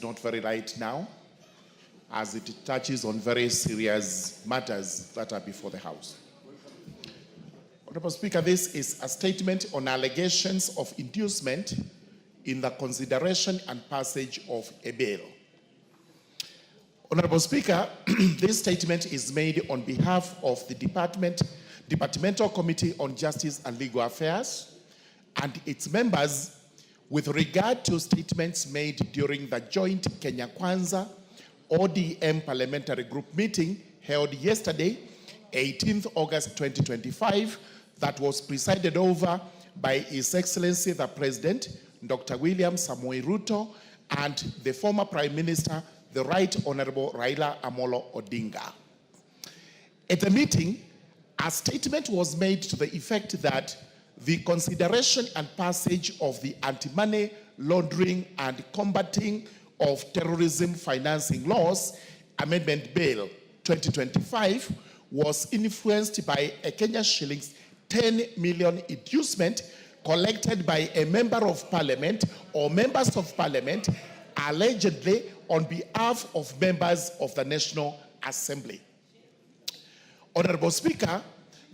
Not very right now, as it touches on very serious matters that are before the House. Honorable Speaker, this is a statement on allegations of inducement in the consideration and passage of a bill. Honorable Speaker, this statement is made on behalf of the Departmental Committee on Justice and Legal Affairs and its members with regard to statements made during the joint Kenya Kwanza ODM Parliamentary Group meeting held yesterday, 18th August 2025, that was presided over by His Excellency the President, Dr. William Samoei Ruto, and the former Prime Minister, the Right Honorable Raila Amolo Odinga. At the meeting, a statement was made to the effect that the consideration and passage of the Anti-Money Laundering and Combating of Terrorism Financing Laws Amendment Bill 2025 was influenced by a Kenya shillings 10 million inducement collected by a member of parliament or members of parliament allegedly on behalf of members of the National Assembly. Honorable Speaker,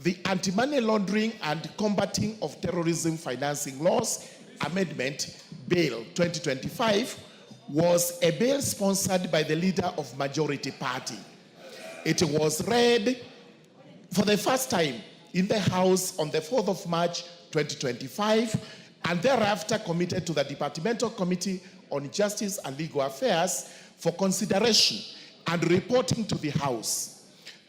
the Anti-Money Laundering and Combating of Terrorism Financing Laws Amendment Bill 2025 was a bill sponsored by the leader of Majority Party. It was read for the first time in the House on the 4th of March 2025 and thereafter committed to the Departmental Committee on Justice and Legal Affairs for consideration and reporting to the House.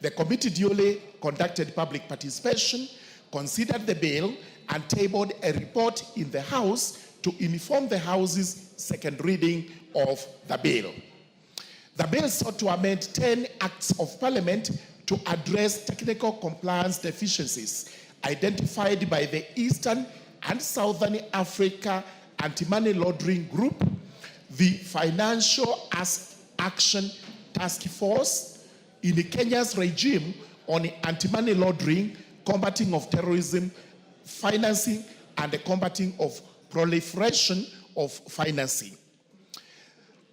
The committee duly conducted public participation, considered the bill, and tabled a report in the House to inform the House's second reading of the bill. The bill sought to amend 10 acts of parliament to address technical compliance deficiencies identified by the Eastern and Southern Africa Anti-Money Laundering Group, the Financial Action Task Force, in Kenya's regime on anti-money laundering, combating of terrorism, financing, and the combating of proliferation of financing.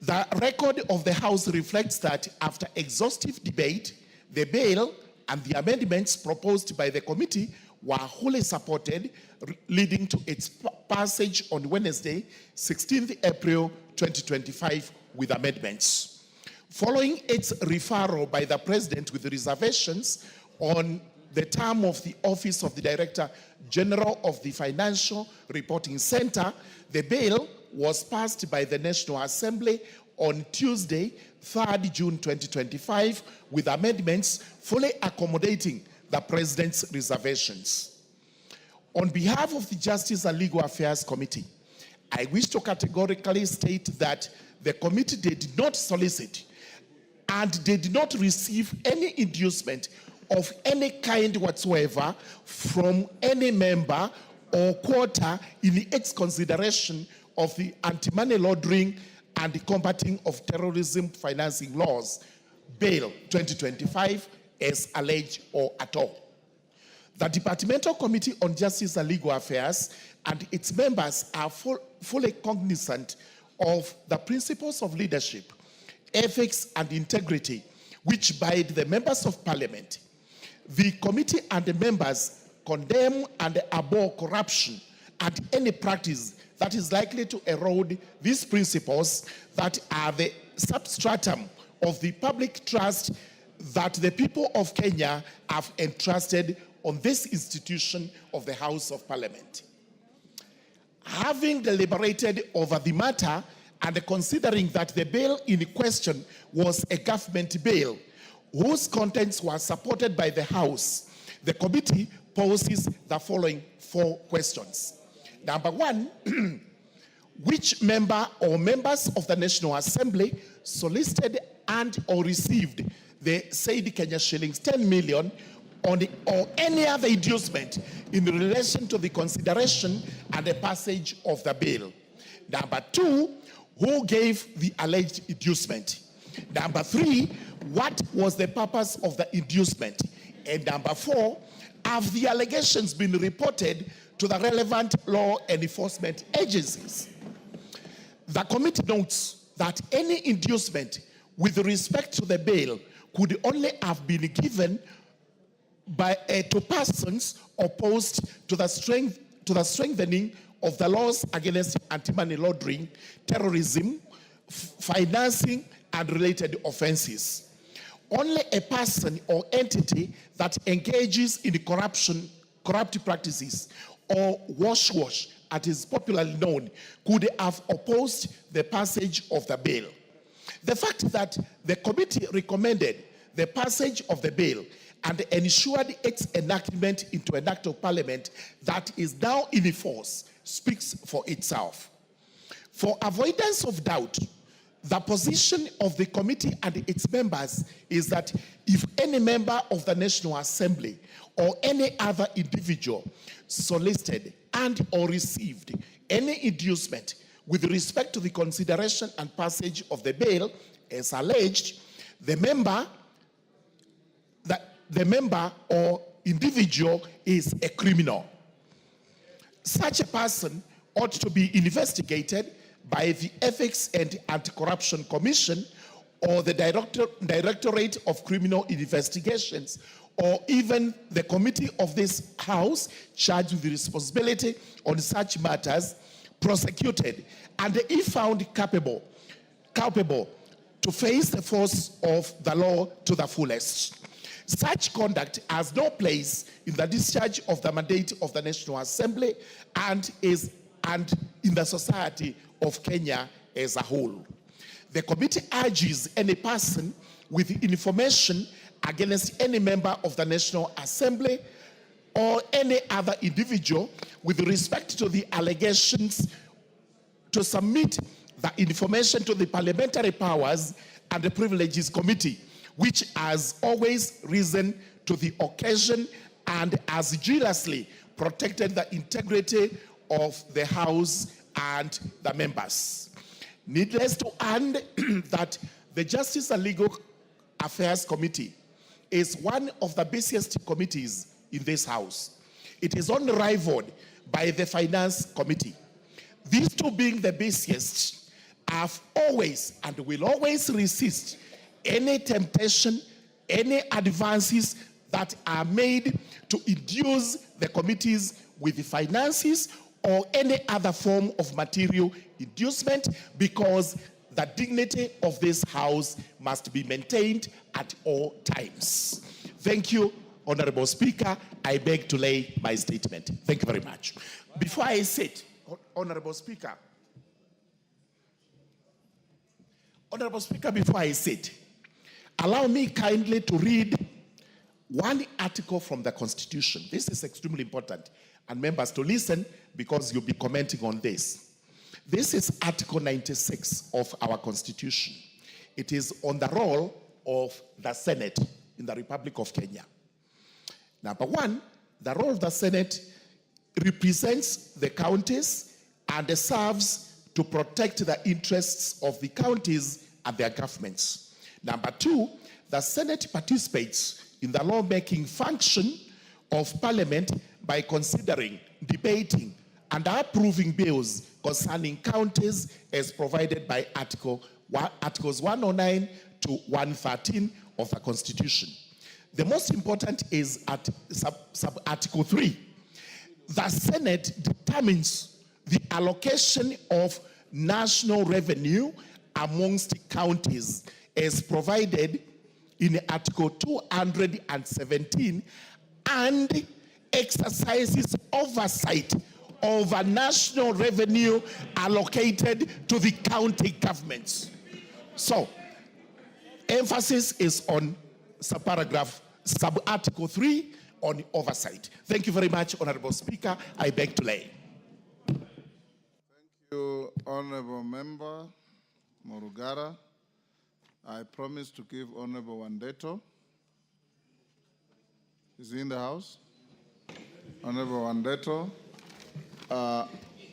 The record of the House reflects that after exhaustive debate, the bill and the amendments proposed by the committee were wholly supported, leading to its passage on Wednesday, 16th April 2025, with amendments. Following its referral by the President with reservations on the term of the Office of the Director General of the Financial Reporting Center, the bill was passed by the National Assembly on Tuesday, 3rd June 2025, with amendments fully accommodating the President's reservations. On behalf of the Justice and Legal Affairs Committee, I wish to categorically state that the committee did not solicit and did not receive any inducement of any kind whatsoever from any member or quarter in its consideration of the Anti-Money Laundering and the Combating of Terrorism Financing Laws, Bill 2025, as alleged or at all. The Departmental Committee on Justice and Legal Affairs and its members are fully cognizant of the principles of leadership, ethics, and integrity which bind the members of parliament. The committee and the members condemn and abhor corruption and any practice that is likely to erode these principles that are the substratum of the public trust that the people of Kenya have entrusted on this institution of the House of Parliament. Having deliberated over the matter, and considering that the bill in question was a government bill whose contents were supported by the House, the committee poses the following 4 questions. Number 1, which member or members of the National Assembly solicited and or received the said Kenya shillings 10 million or any other inducement in relation to the consideration and the passage of the bill? Number 2, who gave the alleged inducement? Number 3, what was the purpose of the inducement? And number 4, have the allegations been reported to the relevant law enforcement agencies? The committee notes that any inducement with respect to the bail could only have been given to persons opposed to the strengthening of the laws against anti-money laundering, terrorism, financing, and related offenses. Only a person or entity that engages in corrupt practices, or wash, as is popularly known, could have opposed the passage of the bill. The fact that the committee recommended the passage of the bill and ensured its enactment into an act of parliament that is now in force speaks for itself. For avoidance of doubt, the position of the committee and its members is that if any member of the National Assembly or any other individual solicited and or received any inducement with respect to the consideration and passage of the bill as alleged, the member or individual is a criminal. Such a person ought to be investigated by the Ethics and Anti-Corruption Commission or the Directorate of Criminal Investigations, or even the committee of this House charged with the responsibility on such matters, prosecuted, and if found culpable to face the force of the law to the fullest. Such conduct has no place in the discharge of the mandate of the National Assembly and in the society of Kenya as a whole. The committee urges any person with information against any member of the National Assembly or any other individual with respect to the allegations to submit the information to the Parliamentary Powers and the Privileges Committee, which has always risen to the occasion and has jealously protected the integrity of the House and the members. Needless to add that the Justice and Legal Affairs Committee is one of the busiest committees in this House. It is only rivaled by the Finance Committee. These two being the busiest have always and will always resist any temptation, any advances that are made to induce the committees with the finances or any other form of material inducement, because the dignity of this House must be maintained at all times. Thank you, Honorable Speaker. I beg to lay my statement. Thank you very much. Before I sit, Honorable Speaker, before I sit, allow me kindly to read one article from the Constitution. This is extremely important, and members to listen because you'll be commenting on this. This is Article 96 of our Constitution. It is on the role of the Senate in the Republic of Kenya. Number one, the role of the Senate represents the counties and serves to protect the interests of the counties and their governments. Number two, the Senate participates in the lawmaking function of Parliament by considering, debating, and approving bills concerning counties as provided by Articles 109 to 113 of the Constitution. The most important is at sub-Article 3. The Senate determines the allocation of national revenue amongst counties as provided in Article 217 and exercises oversight over national revenue allocated to the county governments. So, emphasis is on sub-Article 3 on oversight. Thank you very much, Honorable Speaker. I beg to lay. Thank you, Honorable Member Murugara. I promise to give Honorable Wandeto. Is he in the House? Honorable Wandeto,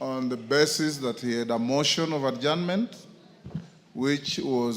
on the basis that he had a motion of adjournment, which was